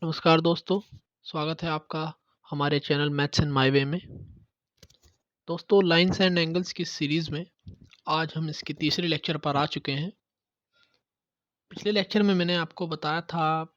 नमस्कार दोस्तों, स्वागत है आपका हमारे channel maths and my way में। दोस्तों, लाइंस एंड एंगल्स की सीरीज़ में आज हम इसके तीसरे लेक्चर पर आ चुके हैं। पिछले लेक्चर में मैंने आपको बताया था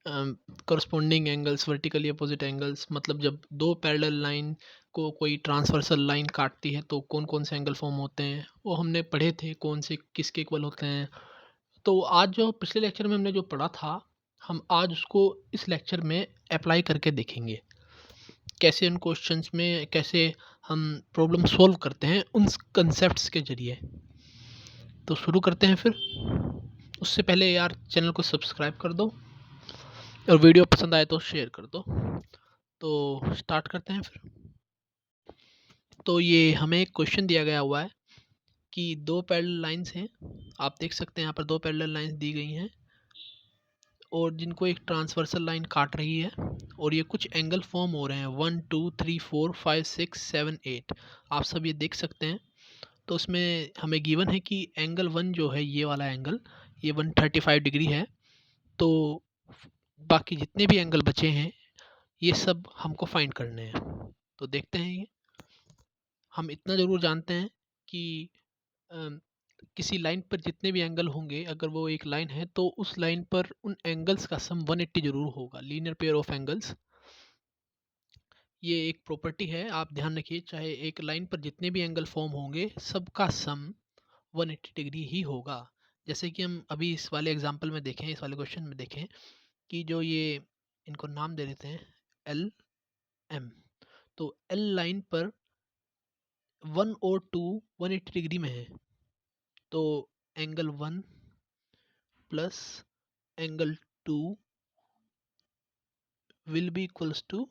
corresponding angles, vertically opposite angles, मतलब जब दो पैरेलल लाइन को कोई ट्रांसवर्सल लाइन काटती है तो कौन कौन से एंगल फॉर्म होते हैं, वो हमने पढ़े थे, कौन से किसके इक्वल होते हैं। तो आज जो पिछले लेक्चर में हमने जो पढ़ा था, हम आज उसको इस लेक्चर में अप्लाई करके देखेंगे। कैसे उन क्वेश्चंस में कैसे हम प्रॉब्लम सॉल्व करते हैं उन कंसेप्ट्स के ज़रिए। तो शुरू करते हैं फिर। उससे पहले यार चैनल को सब्सक्राइब कर दो और वीडियो पसंद आए तो शेयर कर दो। तो स्टार्ट करते हैं फिर। तो ये हमें एक क्वेश्चन दिया गया हुआ है कि दो पैरेलल लाइंस हैं। आप देख सकते हैं यहाँ पर दो पैरेलल लाइंस दी गई हैं और जिनको एक ट्रांसवर्सल लाइन काट रही है और ये कुछ एंगल फॉर्म हो रहे हैं 1 2 3 4 5 6 7 8। आप सब ये देख सकते हैं। तो उसमें हमें गिवन है कि एंगल 1 जो है, ये वाला एंगल, ये 135 डिग्री है। तो बाकी जितने भी एंगल बचे हैं ये सब हमको फाइंड करने हैं। तो देखते हैं। ये हम इतना ज़रूर जानते हैं कि किसी लाइन पर जितने भी एंगल होंगे, अगर वो एक लाइन है तो उस लाइन पर उन एंगल्स का सम 180 जरूर होगा, लीनियर पेयर ऑफ एंगल्स। ये एक प्रॉपर्टी है, आप ध्यान रखिए। चाहे एक लाइन पर जितने भी एंगल फॉर्म होंगे सबका सम 180 डिग्री ही होगा। जैसे कि हम अभी इस वाले एग्जांपल में देखें, इस वाले क्वेश्चन में देखें कि जो ये, इनको नाम दे देते हैं एल एम। तो एल लाइन पर 1 और 2 180 डिग्री में है। तो angle 1 plus angle 2 will be equals to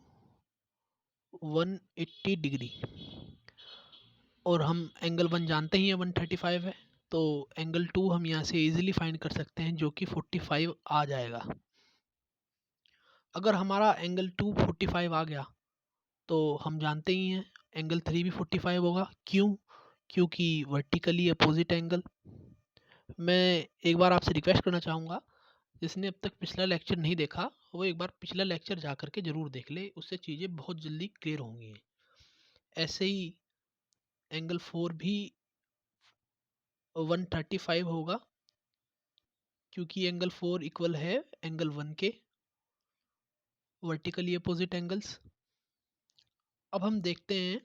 180 degree. और हम एंगल 1 जानते ही हैं 135 है। तो एंगल 2 हम यहाँ से इजीली फाइंड कर सकते हैं, जो कि 45 आ जाएगा। अगर हमारा एंगल 2 45 आ गया तो हम जानते ही हैं एंगल 3 भी 45 होगा। क्यों? क्योंकि वर्टिकली अपोजिट एंगल। मैं एक बार आपसे रिक्वेस्ट करना चाहूँगा, जिसने अब तक पिछला लेक्चर नहीं देखा वो एक बार पिछला लेक्चर जा करके ज़रूर देख ले, उससे चीज़ें बहुत जल्दी क्लियर होंगी। ऐसे ही एंगल 4 भी 135 होगा, क्योंकि एंगल 4 इक्वल है एंगल 1 के, वर्टिकली अपोजिट एंगल्स। अब हम देखते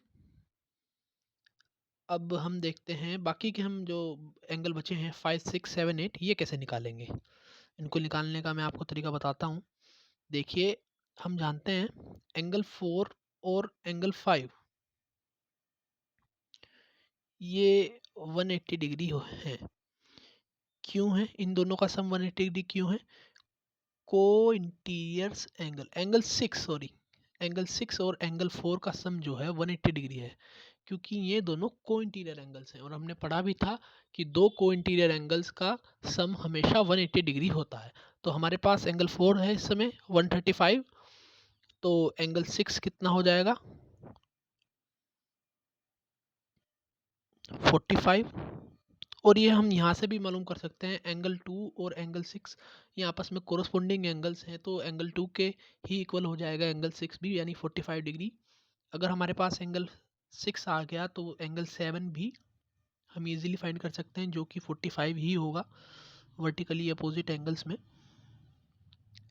हैं बाकी के, हम जो एंगल बचे हैं 5 6 7 8, ये कैसे निकालेंगे। इनको निकालने का मैं आपको तरीका बताता हूँ। देखिए, हम जानते हैं एंगल 4 और एंगल 5 ये 180 डिग्री है। क्यों है इन दोनों का सम 180 डिग्री? क्यों है? को इंटीरियर्स एंगल 6 और एंगल 4 का सम जो है 180 डिग्री है, क्योंकि ये दोनों को इंटीरियर एंगल्स हैं। और हमने पढ़ा भी था कि दो को इंटीरियर एंगल्स का सम हमेशा 180 डिग्री होता है। तो हमारे पास एंगल 4 है इस समय 135, तो एंगल 6 कितना हो जाएगा 45। और ये हम यहाँ से भी मालूम कर सकते हैं, एंगल 2 और एंगल 6 ये आपस में कोरस्पोंडिंग एंगल्स हैं, तो एंगल 2 के ही इक्वल हो जाएगा एंगल 6 भी, यानी 45 डिग्री। अगर हमारे पास एंगल 6 आ गया तो एंगल 7 भी हम इजीली फाइंड कर सकते हैं, जो कि 45 ही होगा वर्टिकली अपोजिट एंगल्स में।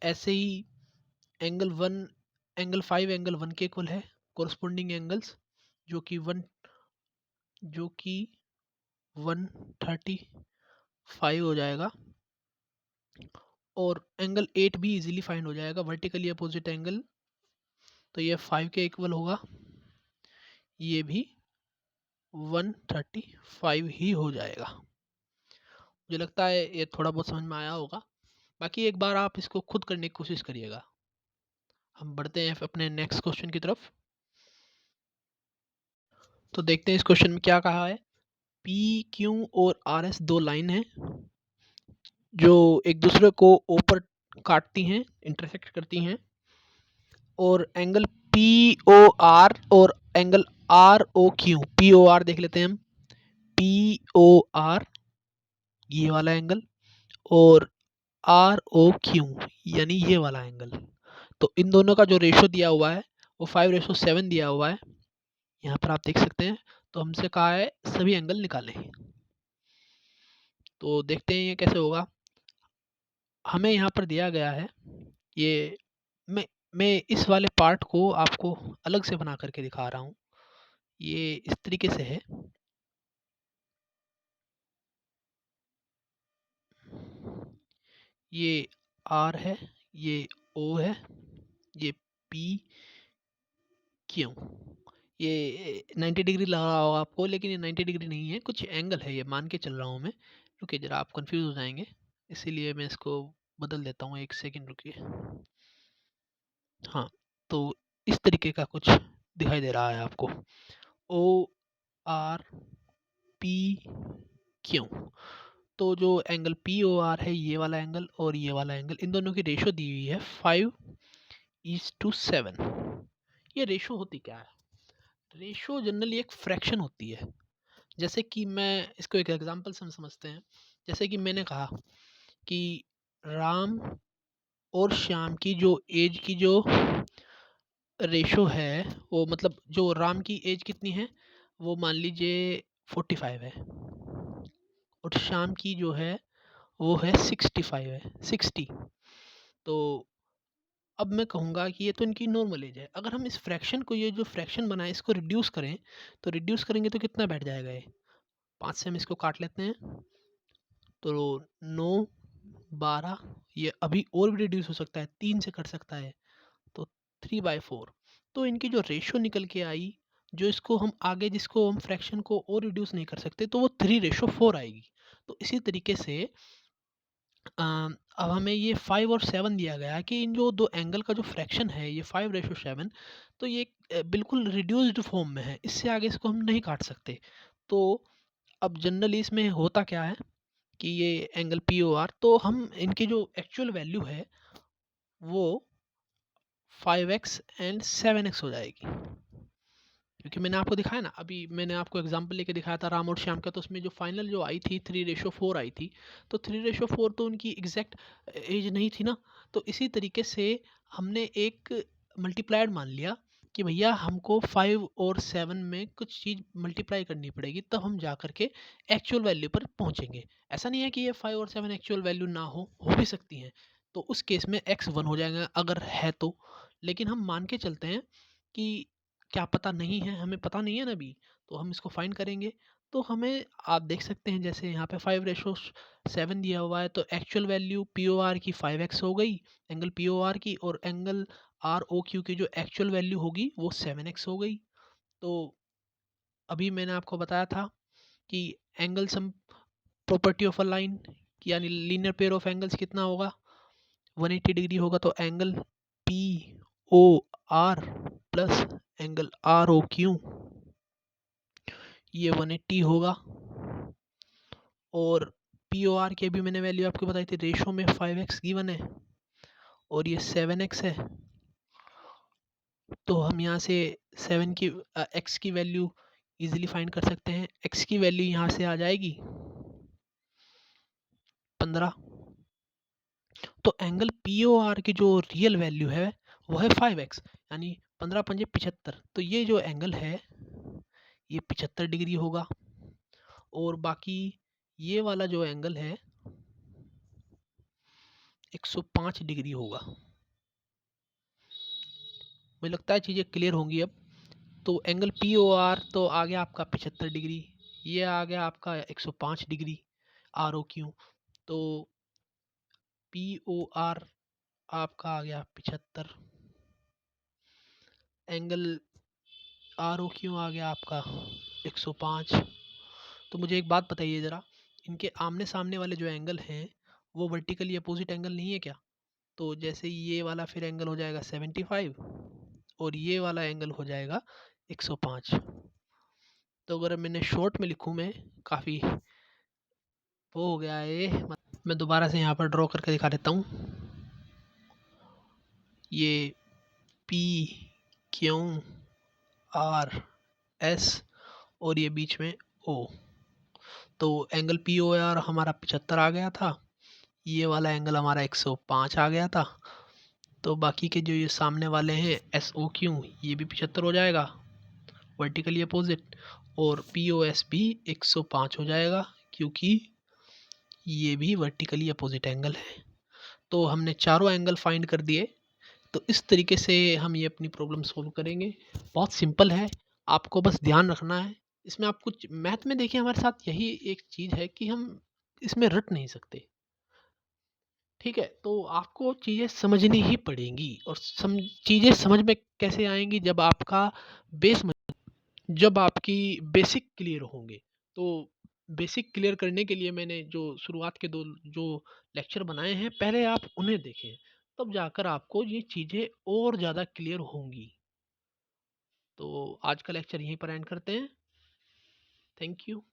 ऐसे ही एंगल 5 एंगल 1 के इक्वल है कोरस्पोंडिंग एंगल्स, जो कि 135 हो जाएगा। और एंगल 8 भी इजीली फाइंड हो जाएगा, वर्टिकली अपोजिट एंगल, तो ये 5 के इक्वल होगा, ये भी 135 ही हो जाएगा। मुझे लगता है ये थोड़ा बहुत समझ में आया होगा। बाकी एक बार आप इसको खुद करने की कोशिश करिएगा। हम बढ़ते हैं अपने नेक्स्ट क्वेश्चन की तरफ। तो देखते हैं इस क्वेश्चन में क्या कहा है। पी क्यू और आर एस दो लाइन हैं जो एक दूसरे को ऊपर काटती हैं, इंटरसेक्ट करती हैं, और एंगल पी ओ आर और angle R O Q, P O R देख लेते हैं हम, पी ओ आर ये वाला एंगल और आर ओ क्यू यानी ये वाला एंगल। तो इन दोनों का जो रेशो दिया हुआ है वो 5:7 दिया हुआ है, यहाँ पर आप देख सकते हैं। तो हमसे कहा है सभी एंगल निकालें। तो देखते हैं ये कैसे होगा। हमें यहाँ पर दिया गया है ये, मैं मैं इस वाले पार्ट को आपको अलग से बना करके दिखा रहा हूँ। ये इस तरीके से है, ये आर है, ये ओ है, ये पी क्यू। ये 90 डिग्री लग रहा होगा आपको, लेकिन ये 90 डिग्री नहीं है, कुछ एंगल है, ये मान के चल रहा हूँ मैं। रुकिए ज़रा, आप कंफ्यूज हो जाएंगे, इसीलिए मैं इसको बदल देता हूँ। एक सेकंड रुकिए। हाँ, तो इस तरीके का कुछ दिखाई दे रहा है आपको, ओ आर पी क्यू। तो जो एंगल पी ओ आर है, ये वाला एंगल और ये वाला एंगल, इन दोनों की रेशो दी हुई है 5:7। ये रेशो होती क्या है? रेशो जनरली एक फ्रैक्शन होती है। जैसे कि मैं इसको एक एग्जांपल से हम समझते हैं। जैसे कि मैंने कहा कि राम और श्याम की जो एज की जो रेशो है, वो मतलब जो राम की एज कितनी है, वो मान लीजिए 45 है, और श्याम की जो है वो है 65 है, 60। तो अब मैं कहूँगा कि ये तो इनकी नॉर्मल एज है। अगर हम इस फ्रैक्शन को, ये जो फ्रैक्शन बना है, इसको रिड्यूस करें, तो रिड्यूस करेंगे तो कितना बैठ जाएगा ये? 5 से हम इसको काट लेते हैं, तो 9, 12, ये अभी और भी रिड्यूस हो सकता है, 3 से कट सकता है, तो 3/4। तो इनकी जो रेशो निकल के आई, जो इसको हम आगे, जिसको हम फ्रैक्शन को और रिड्यूस नहीं कर सकते, तो वो 3:4 आएगी। तो इसी तरीके से अब हमें ये 5 और 7 दिया गया है कि इन जो दो एंगल का जो फ्रैक्शन है, ये 5:7, तो ये बिल्कुल रिड्यूस्ड फॉर्म में है, इससे आगे इसको हम नहीं काट सकते। तो अब जनरली इसमें होता क्या है कि ये एंगल पी ओ आर, तो हम इनकी जो एक्चुअल वैल्यू है वो 5x एंड 7x हो जाएगी। क्योंकि मैंने आपको दिखाया ना, अभी मैंने आपको एग्जांपल लेके दिखाया था राम और श्याम का, तो उसमें जो फाइनल जो आई थी 3:4 आई थी। तो 3:4 तो उनकी एग्जैक्ट एज नहीं थी ना। तो इसी तरीके से हमने एक मल्टीप्लाइड मान लिया कि भैया हमको 5 और 7 में कुछ चीज़ मल्टीप्लाई करनी पड़ेगी, तब हम जा करके एक्चुअल वैल्यू पर पहुंचेंगे। ऐसा नहीं है कि ये 5 और 7 एक्चुअल वैल्यू ना हो भी सकती हैं। तो उस केस में x 1 हो जाएगा अगर है तो। लेकिन हम मान के चलते हैं कि क्या पता नहीं है, हमें पता नहीं है ना अभी, तो हम इसको फाइंड करेंगे। तो हमें आप देख सकते हैं, जैसे यहाँ पे 5:7 दिया हुआ है, तो actual value P O R की 5x हो गई, एंगल पी ओ आर की, और एंगल आर ओ क्यू की जो एक्चुअल वैल्यू होगी वो 7x हो गई। तो अभी मैंने आपको बताया था कि angle sum property of a line, यानी लीनियर पेयर ऑफ एंगल्स कितना होगा, 180 डिग्री होगा। तो angle P O R plus angle R O Q, ये 180 होगा। और पी ओ आर की अभी मैंने वैल्यू आपको बताई थी, रेशो में 5x गिवन है और ये 7x है। तो हम यहाँ से 7 की x की वैल्यू इजीली फाइंड कर सकते हैं। x की वैल्यू यहाँ से आ जाएगी 15। तो एंगल पी ओ आर की जो रियल वैल्यू है वो है 5x, यानी 15 पंजे 75। तो ये जो एंगल है ये 75 डिग्री होगा, और बाकी ये वाला जो एंगल है 105 डिग्री होगा। मुझे लगता है चीज़ें क्लियर होंगी अब। तो एंगल पी ओ आर तो आ गया आपका 75 डिग्री, ये आ गया आपका 105 डिग्री आर ओ क्यू। तो पी ओ आर आपका आ गया 75, एंगल आर ओ क्यू आ गया आपका 105। तो मुझे एक बात बताइए ज़रा, इनके आमने सामने वाले जो एंगल हैं वो वर्टिकली अपोजिट एंगल नहीं है क्या? तो जैसे ये वाला फिर एंगल हो जाएगा 75 और ये वाला एंगल हो जाएगा 105। तो अगर मैंने शॉर्ट में लिखूँ, मैं काफ़ी वो हो गया है, मैं दोबारा से यहाँ पर ड्रॉ करके दिखा देता हूँ। ये पी क्यू आर एस और ये बीच में ओ। तो एंगल पी ओ आर हमारा 75 आ गया था, ये वाला एंगल हमारा 105 आ गया था। तो बाकी के जो ये सामने वाले हैं एस ओ क्यू, ये भी 75 हो जाएगा वर्टिकली अपोजिट, और पी ओ एस भी 105 हो जाएगा क्योंकि ये भी वर्टिकली अपोजिट एंगल है। तो हमने चारों एंगल फाइंड कर दिए। तो इस तरीके से हम ये अपनी प्रॉब्लम सॉल्व करेंगे। बहुत सिंपल है, आपको बस ध्यान रखना है। इसमें आप कुछ मैथ में देखिए, हमारे साथ यही एक चीज़ है कि हम इसमें रट नहीं सकते। ठीक है, तो आपको चीज़ें समझनी ही पड़ेंगी, और चीज़ें समझ में कैसे आएंगी, जब आपकी बेसिक क्लियर होंगे। तो बेसिक क्लियर करने के लिए मैंने जो शुरुआत के दो जो लेक्चर बनाए हैं, पहले आप उन्हें देखें, तब जाकर आपको ये चीज़ें और ज़्यादा क्लियर होंगी। तो आज का लेक्चर यहीं पर एंड करते हैं। Thank you.